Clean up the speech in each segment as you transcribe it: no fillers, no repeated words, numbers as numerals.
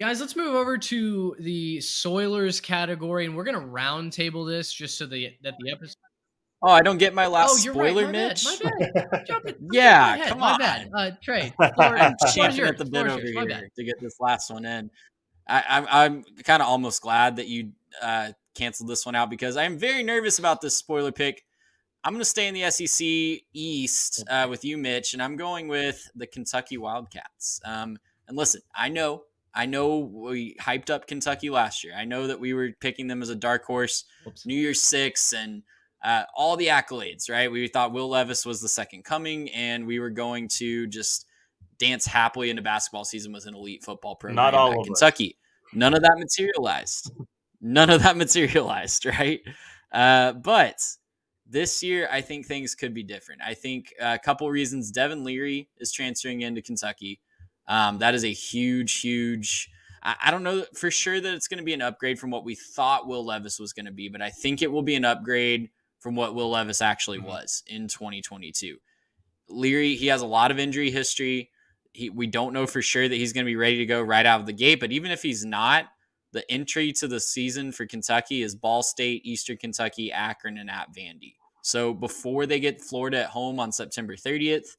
Guys, let's move over to the Soilers category, and we're gonna round table this just so that the episode. Oh, I don't get my Oh, last you're right. spoiler, My bad. Mitch. My bad. I'm jumping Yeah, ahead. come My on. bad. Trey, I'm floor is champing yours. at the bit Floor is over yours. My here bad. to get this last one in. I'm kind of almost glad that you canceled this one out because I'm very nervous about this spoiler pick. I'm going to stay in the SEC East with you, Mitch, and I'm going with the Kentucky Wildcats. And listen, I know we hyped up Kentucky last year. I know that we were picking them as a dark horse, New Year's Six, and all the accolades, right? We thought Will Levis was the second coming, and we were going to just dance happily into basketball season with an elite football program. Not all of Kentucky. None of that materialized. Right? But this year, I think things could be different. I think a couple reasons. Devin Leary is transferring into Kentucky. That is a huge. I don't know for sure that it's going to be an upgrade from what we thought Will Levis was going to be, but I think it will be an upgrade from what Will Levis actually was in 2022. Leary, he has a lot of injury history. We don't know for sure that he's going to be ready to go right out of the gate, but even if he's not, the entry to the season for Kentucky is Ball State, Eastern Kentucky, Akron, and at Vandy. So before they get Florida at home on September 30th,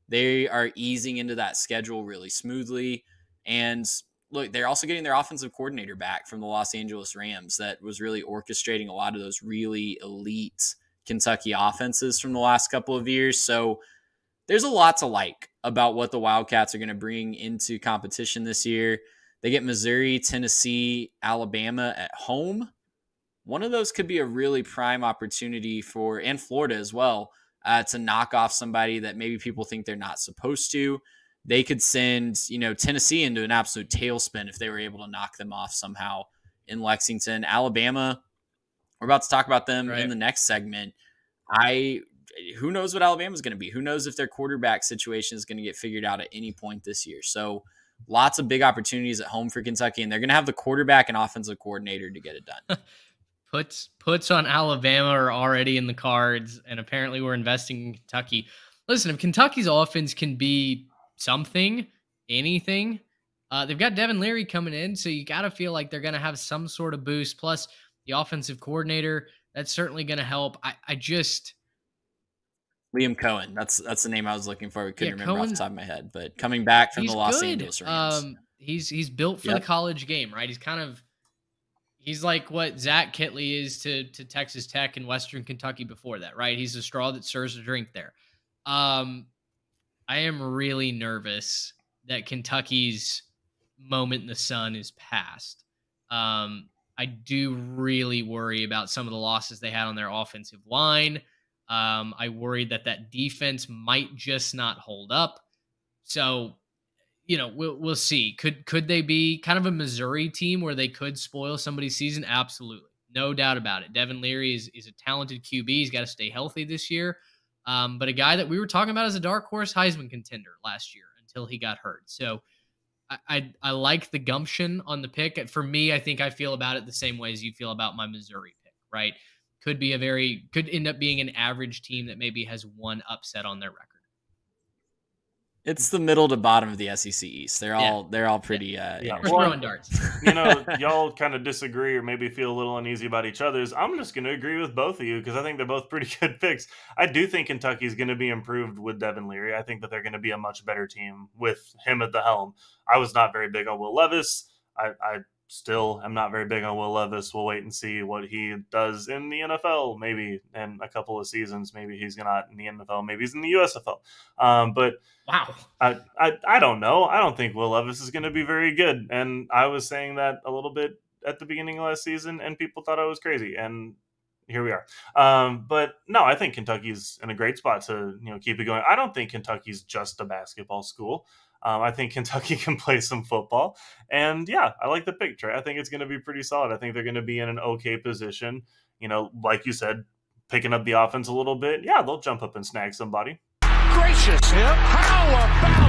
they are easing into that schedule really smoothly. And look, they're also getting their offensive coordinator back from the Los Angeles Rams that was really orchestrating a lot of those really elite Kentucky offenses from the last couple of years. So there's a lot to like about what the Wildcats are going to bring into competition this year. They get Missouri, Tennessee, Alabama at home. One of those could be a really prime opportunity for, and Florida as well, to knock off somebody that maybe people think they're not supposed to. They could send, Tennessee into an absolute tailspin if they were able to knock them off somehow in Lexington. Alabama, we're about to talk about them in the next segment. Who knows what Alabama is going to be? Who knows if their quarterback situation is going to get figured out at any point this year? So lots of big opportunities at home for Kentucky, and they're going to have the quarterback and offensive coordinator to get it done. Puts on Alabama are already in the cards, and apparently we're investing in Kentucky. Listen, if Kentucky's offense can be something, anything, they've got Devin Leary coming in, so you got to feel like they're going to have some sort of boost. Plus, the offensive coordinator, that's certainly going to help. I just... Liam Cohen. That's the name I was looking for. We couldn't remember off the top of my head, but coming back from the Los Angeles Rams. He's built for the college game, right? He's like what Zach Kitley is to Texas Tech and Western Kentucky before that, right? He's the straw that stirs the drink there. I am really nervous that Kentucky's moment in the sun is past. I do really worry about some of the losses they had on their offensive line. I worry that defense might just not hold up. So, we'll see. Could they be kind of a Missouri team where they could spoil somebody's season? Absolutely. No doubt about it. Devin Leary is a talented QB. He's got to stay healthy this year. But a guy that we were talking about as a dark horse Heisman contender last year until he got hurt. So I like the gumption on the pick. For me, I think I feel about it the same way as you feel about my Missouri pick, right? Could end up being an average team that maybe has one upset on their record. It's the middle to bottom of the SEC East. They're all pretty. We're throwing darts. Y'all kind of disagree or maybe feel a little uneasy about each other's. I'm just going to agree with both of you because I think they're both pretty good picks. I do think Kentucky's going to be improved with Devin Leary. I think that they're going to be a much better team with him at the helm. I was not very big on Will Levis. I still am not very big on Will Levis. We'll wait and see what he does in the NFL. Maybe in a couple of seasons. Maybe he's not in the NFL. Maybe he's in the USFL. But wow, I don't know. I don't think Will Levis is going to be very good. And I was saying that a little bit at the beginning of last season, and people thought I was crazy. And here we are. But no, I think Kentucky's in a great spot to keep it going. I don't think Kentucky's just a basketball school. I think Kentucky can play some football. And yeah, I like the pick, Trey. I think it's going to be pretty solid. I think they're going to be in an okay position. Like you said, picking up the offense a little bit. Yeah, they'll jump up and snag somebody. Gracious, how about